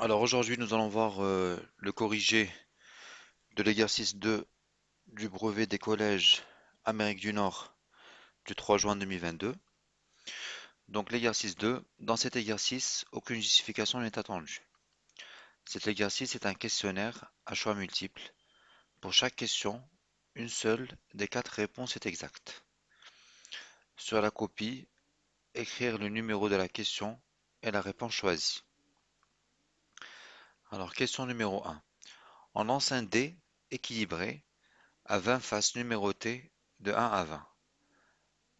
Alors aujourd'hui, nous allons voir le corrigé de l'exercice 2 du brevet des collèges Amérique du Nord du 3 juin 2022. Donc l'exercice 2, dans cet exercice, aucune justification n'est attendue. Cet exercice est un questionnaire à choix multiples. Pour chaque question, une seule des quatre réponses est exacte. Sur la copie, écrire le numéro de la question et la réponse choisie. Alors question numéro 1. On lance un dé équilibré à 20 faces numérotées de 1 à 20.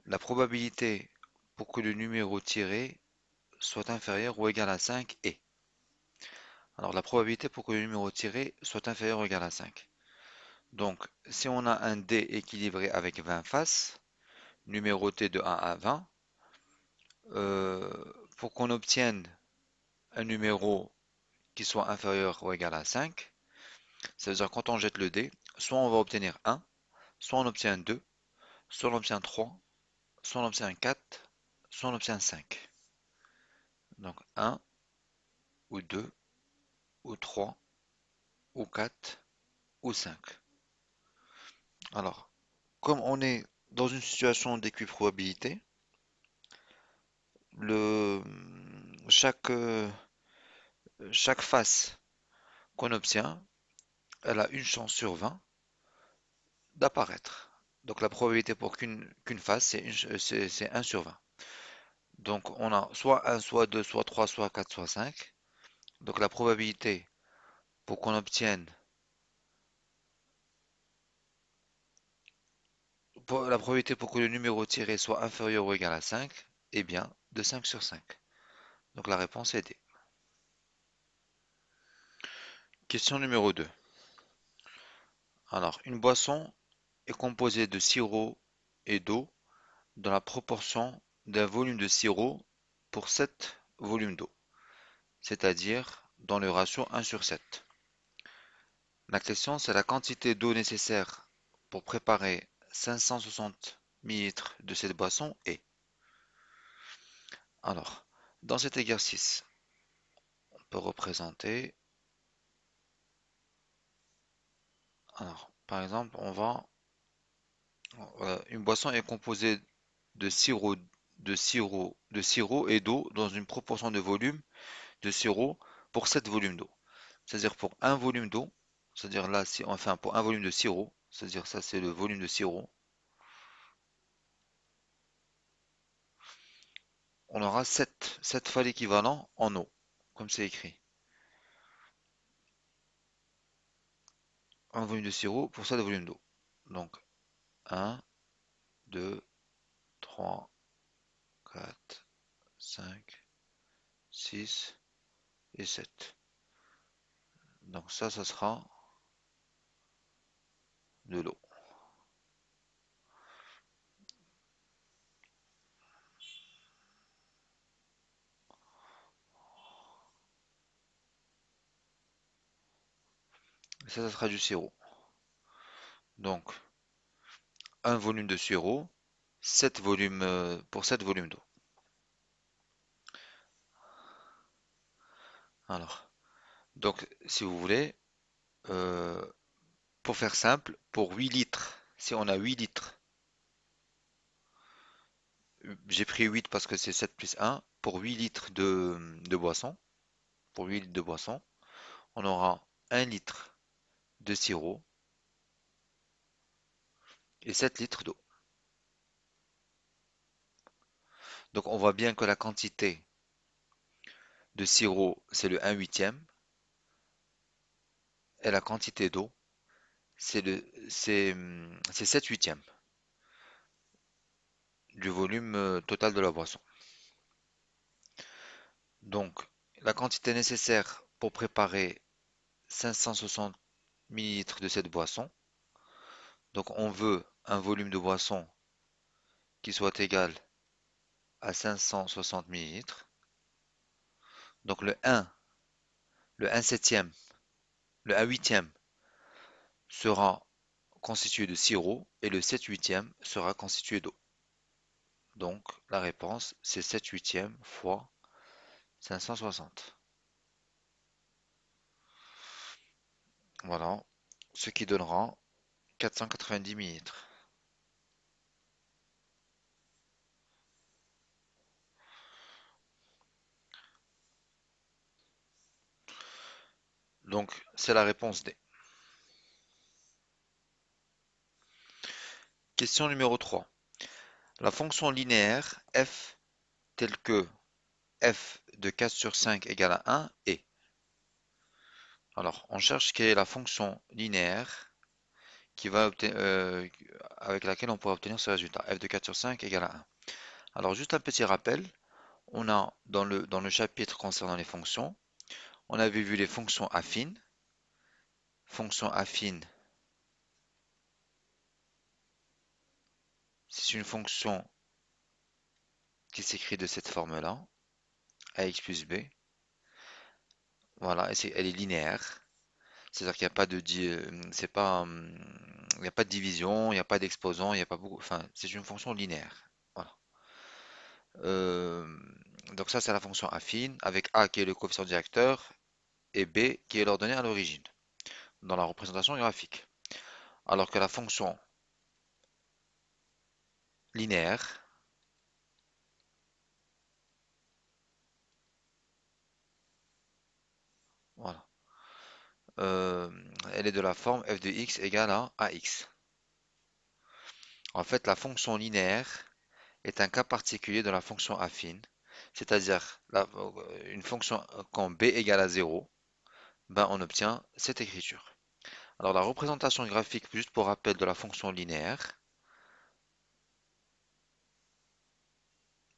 La probabilité pour que le numéro tiré soit inférieur ou égal à 5 est. Alors la probabilité pour que le numéro tiré soit inférieur ou égal à 5. Donc si on a un dé équilibré avec 20 faces, numéroté de 1 à 20, euh, pour qu'on obtienne un numéro qui soit inférieur ou égal à 5, ça veut dire quand on jette le dé, soit on va obtenir 1, soit on obtient 2, soit on obtient 3, soit on obtient 4, soit on obtient 5. Donc 1 ou 2 ou 3 ou 4 ou 5. Alors, comme on est dans une situation d'équiprobabilité, le, chaque, chaque face qu'on obtient, elle a une chance sur 20 d'apparaître. Donc la probabilité pour qu'une face, c'est 1 sur 20. Donc on a soit 1, soit 2, soit 3, soit 4, soit 5. Donc la probabilité pour qu'on obtienne, la probabilité pour que le numéro tiré soit inférieur ou égal à 5 est bien de 5 sur 5. Donc la réponse est D. Question numéro 2. Alors, une boisson est composée de sirop et d'eau dans la proportion d'un volume de sirop pour 7 volumes d'eau, c'est-à-dire dans le ratio 1 sur 7. La question, c'est la quantité d'eau nécessaire pour préparer 560 millilitres de cette boisson est. Alors, dans cet exercice, on peut représenter. Alors, par exemple, une boisson est composée de sirop, de sirop et d'eau dans une proportion de volume de sirop pour 7 volumes d'eau. C'est-à-dire pour un volume d'eau, c'est-à-dire là, si, enfin pour un volume de sirop, c'est-à-dire ça c'est le volume de sirop, on aura 7 fois l'équivalent en eau, comme c'est écrit. Un volume de sirop pour 7 volumes d'eau. Donc 1, 2, 3, 4, 5, 6 et 7. Donc ça sera de l'eau. Ça sera du sirop. Donc un volume de sirop, 7 volumes pour 7 volumes d'eau. Alors, donc si vous voulez, euh, pour faire simple, pour 8 litres, si on a 8 litres, j'ai pris 8 parce que c'est 7 plus 1, pour 8 litres de boisson, pour 8 litres de boisson, on aura 1 litre de sirop et 7 litres d'eau. Donc on voit bien que la quantité de sirop, c'est le 1 huitième, et la quantité d'eau, c'est 7 huitièmes du volume total de la boisson. Donc, la quantité nécessaire pour préparer 560 millilitres de cette boisson. Donc, on veut un volume de boisson qui soit égal à 560 millilitres. Donc, le 1 septième, le 1 huitième sera constitué de sirop et le 7 huitième sera constitué d'eau. Donc, la réponse, c'est 7 huitièmes fois 560. Voilà. Ce qui donnera 490 millilitres. Donc, c'est la réponse D. Question numéro 3. La fonction linéaire f telle que f de 4 sur 5 égale à 1 est. Alors, on cherche quelle est la fonction linéaire avec laquelle on pourra obtenir ce résultat. F de 4 sur 5 égale à 1. Alors, juste un petit rappel. On a dans le chapitre concernant les fonctions, on avait vu les fonctions affines. Fonction affine, c'est une fonction qui s'écrit de cette forme-là, ax plus b. Voilà, et elle est linéaire. C'est-à-dire qu'il n'y a pas de, c'est pas, il n'y a pas de division, il n'y a pas d'exposant, il n'y a pas beaucoup. Enfin, c'est une fonction linéaire. Voilà. Euh, donc ça, c'est la fonction affine, avec a qui est le coefficient directeur et b qui est l'ordonnée à l'origine, dans la représentation graphique. Alors que la fonction linéaire, voilà, euh, elle est de la forme f de x égale à ax. En fait, la fonction linéaire est un cas particulier de la fonction affine, c'est-à-dire une fonction quand b égale à 0, ben on obtient cette écriture. Alors la représentation graphique, juste pour rappel de la fonction linéaire,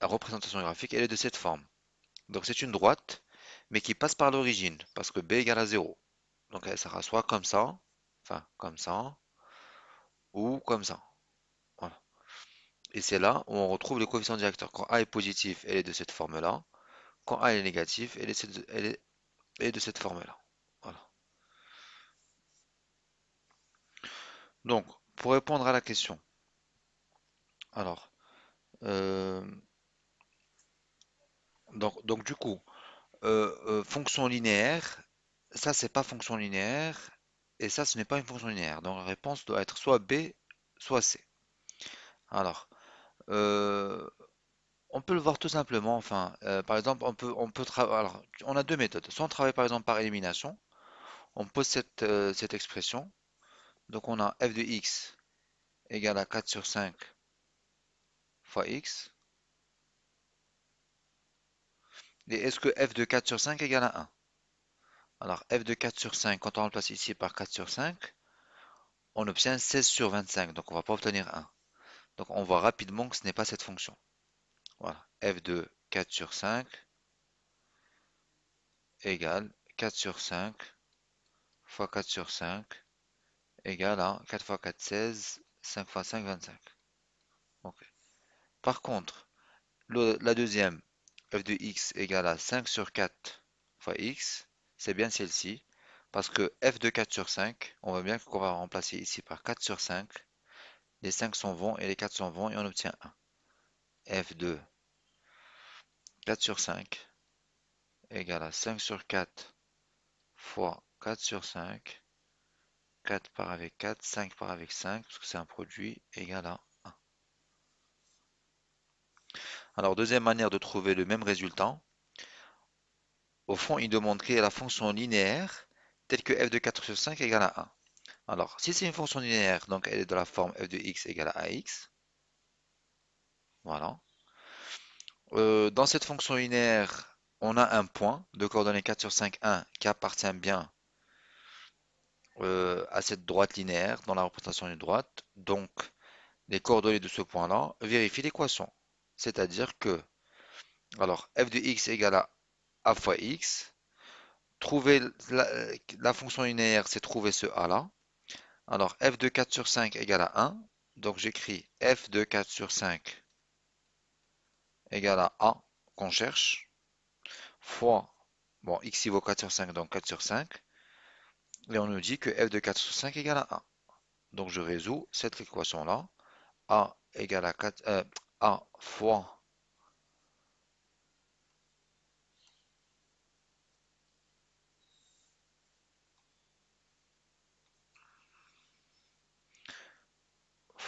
la représentation graphique, elle est de cette forme. Donc c'est une droite, mais qui passe par l'origine, parce que b égale à 0. Donc elle sera soit comme ça, enfin comme ça, ou comme ça. Voilà. Et c'est là où on retrouve le coefficient directeur. Quand a est positif, elle est de cette forme-là. Quand a est négatif, elle est de cette forme-là. Voilà. Donc, pour répondre à la question, alors, euh, donc du coup, fonction linéaire, ça c'est pas fonction linéaire, et ça ce n'est pas une fonction linéaire. Donc la réponse doit être soit B, soit C. Alors, euh, on peut le voir tout simplement, enfin, par exemple, on peut travailler, alors, on a deux méthodes. Soit on travaille par exemple par élimination, on pose cette expression, donc on a f de x égale à 4 sur 5 fois x, et est-ce que f de 4 sur 5 égale à 1? Alors f de 4 sur 5, quand on remplace ici par 4 sur 5, on obtient 16 sur 25, donc on ne va pas obtenir 1. Donc on voit rapidement que ce n'est pas cette fonction. Voilà, f de 4 sur 5 égale 4 sur 5 fois 4 sur 5 égale à 4 fois 4, 16, 5 fois 5, 25. Ok. Par contre, la deuxième, f de x égale à 5 sur 4 fois x, c'est bien celle-ci, parce que f de 4 sur 5, on voit bien qu'on va remplacer ici par 4 sur 5, les 5 s'en vont et les 4 s'en vont et on obtient 1. f de 4 sur 5 égale à 5 sur 4 fois 4 sur 5, 4 part avec 4, 5 part avec 5, parce que c'est un produit, égal à 1. Alors, deuxième manière de trouver le même résultat, au fond, il demande quelle est la fonction linéaire telle que f de 4 sur 5 égale à 1. Alors, si c'est une fonction linéaire, donc elle est de la forme f de x égale à ax. Voilà. Dans cette fonction linéaire, on a un point de coordonnées 4 sur 5, 1 qui appartient bien à cette droite linéaire dans la représentation d'une droite. Donc, les coordonnées de ce point-là vérifient l'équation. C'est-à-dire que, alors, f de x égale à a fois x. Trouver la fonction linéaire, c'est trouver ce a-là. Alors, f de 4 sur 5 égale à 1. Donc, j'écris f de 4 sur 5 égale à a qu'on cherche, fois, bon, x y vaut 4 sur 5, donc 4 sur 5. Et on nous dit que f de 4 sur 5 égale à 1. Donc, je résous cette équation-là. A égale à 4, a fois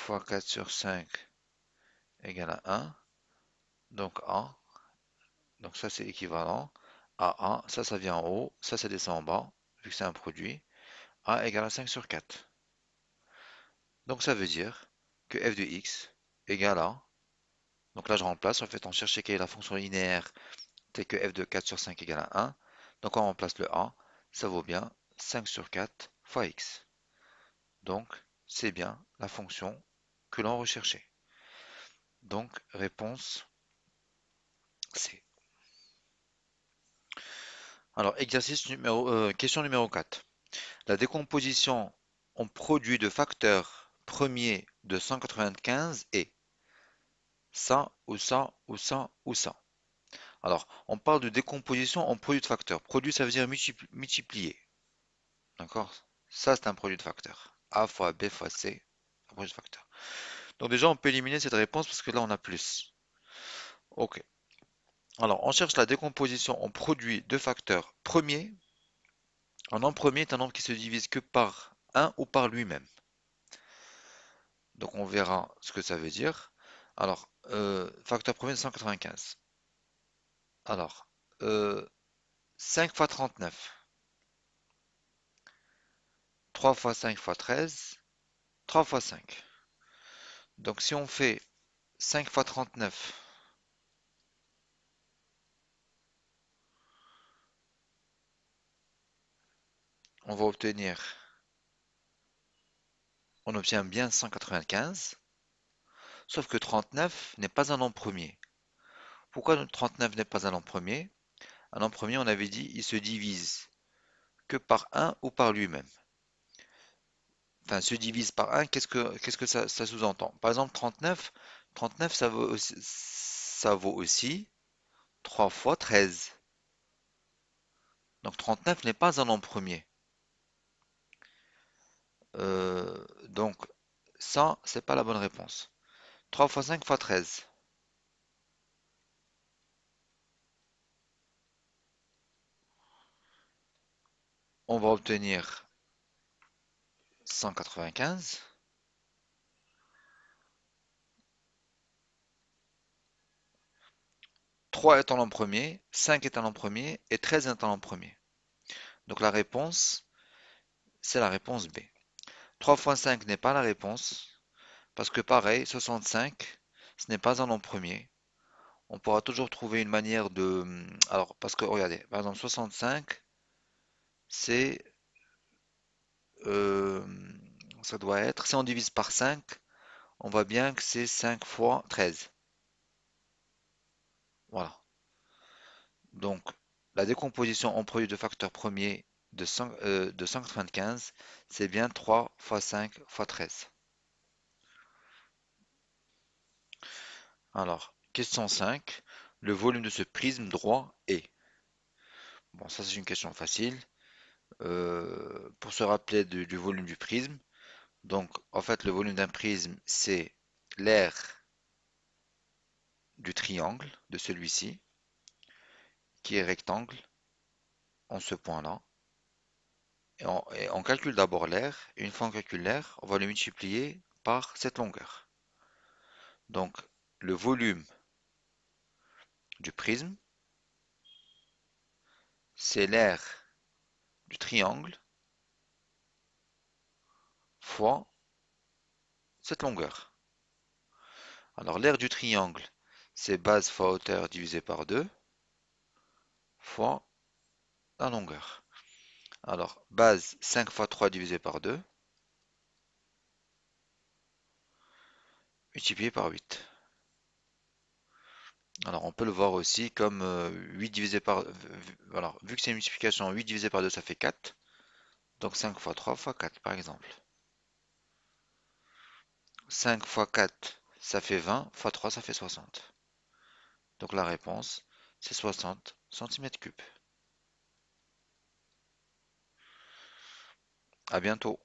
fois 4 sur 5 égale à 1. Donc A. Donc ça c'est équivalent à A. Ça vient en haut. Ça descend en bas. Vu que c'est un produit. A égale à 5 sur 4. Donc ça veut dire que f de x égale à... Donc là je remplace. En fait on cherchait quelle est la fonction linéaire telle que f de 4 sur 5 égale à 1. Donc on remplace le A. Ça vaut bien 5 sur 4 fois x. Donc c'est bien la fonction que l'on recherchait. Donc réponse C. Alors, question numéro 4. La décomposition en produit de facteurs premiers de 195 est ça ou ça ou ça ou ça. Alors, on parle de décomposition en produit de facteurs. Produit, ça veut dire multiplier. D'accord? Ça, c'est un produit de facteurs. A fois B fois C, un produit de facteurs. Donc déjà, on peut éliminer cette réponse parce que là, on a plus. Ok. Alors, on cherche la décomposition en produit de facteurs premiers. Un nombre premier est un nombre qui se divise que par un ou par lui-même. Donc on verra ce que ça veut dire. Alors, facteur premier de 195. Alors, 5 fois 39. 3 fois 5 fois 13. 3 fois 5. Donc si on fait 5 fois 39, on va obtenir, on obtient bien 195. Sauf que 39 n'est pas un nombre premier. Pourquoi 39 n'est pas un nombre premier? Un nombre premier, on avait dit, il se divise que par un ou par lui-même. Enfin, se divise par un, qu'est-ce que ça sous-entend? Par exemple, 39, ça vaut aussi 3 fois 13. Donc 39 n'est pas un nombre premier. Donc ça, c'est pas la bonne réponse. 3 fois 5 fois 13. On va obtenir 195. 3 est un nombre premier, 5 est un nombre premier et 13 est un nombre premier. Donc la réponse, c'est la réponse B. 3 fois 5 n'est pas la réponse, parce que pareil, 65, ce n'est pas un nombre premier. On pourra toujours trouver une manière de... Alors, parce que, regardez, par exemple, 65, c'est... euh, ça doit être... Si on divise par 5, on voit bien que c'est 5 fois 13. Voilà. Donc, la décomposition en produit de facteurs premiers de 195, c'est bien 3 fois 5 fois 13. Alors, question 5. Le volume de ce prisme droit est... Bon, ça c'est une question facile. Pour se rappeler du volume du prisme, donc en fait le volume d'un prisme c'est l'aire du triangle de celui-ci qui est rectangle en ce point-là. Et on calcule d'abord l'aire, et une fois qu'on calcule l'aire, on va le multiplier par cette longueur. Donc le volume du prisme, c'est l'aire du triangle fois cette longueur. Alors l'aire du triangle, c'est base fois hauteur divisé par 2 fois la longueur. Alors base 5 fois 3 divisé par 2 multiplié par 8. Alors on peut le voir aussi comme 8 divisé par... Alors vu que c'est une multiplication, 8 divisé par 2 ça fait 4. Donc 5 fois 3 fois 4 par exemple. 5 fois 4 ça fait 20, fois 3 ça fait 60. Donc la réponse c'est 60 cm3. À bientôt.